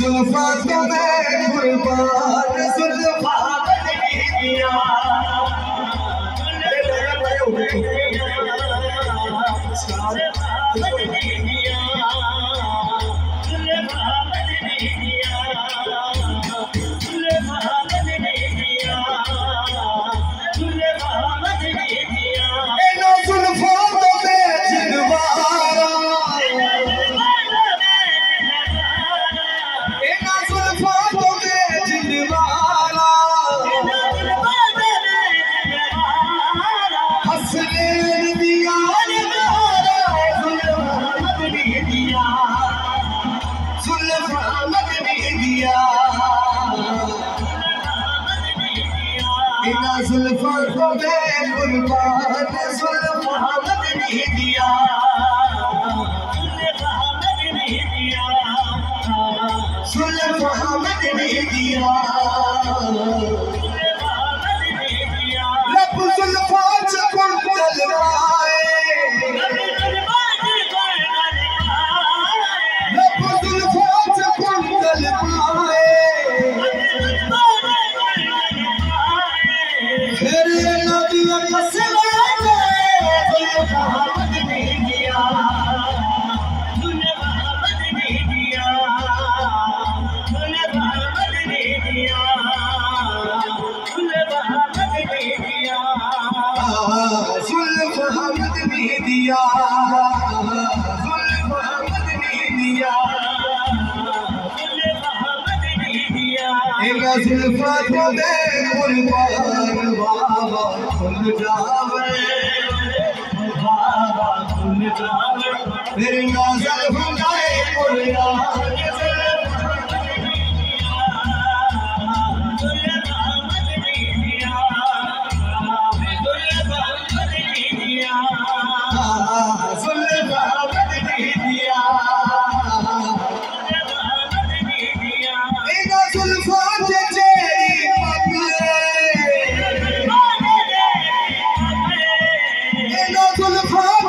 जुल्फा तुम्हें कुर्बान जुल्फा दिया जुल्फा को मैं कुर्बान जुल्फा नहीं दिया जुल्फा नहीं दिया रब जुल्फा चकुल जलवाए रब जुल्फा चकुल जलवाए फिर नबी मसले जुल्फा नहीं दिया जुल्फा नहीं दिया जुल्फा नहीं दिया जुल्फा नहीं दिया जुल्फा नहीं दिया जुल्फा नहीं दिया जुल्फा जुल्फा को दे कुर्बान बाबा खुल जावे बाबा खुल जावे फिर नाज़र हुए कुर्बान जुल्फा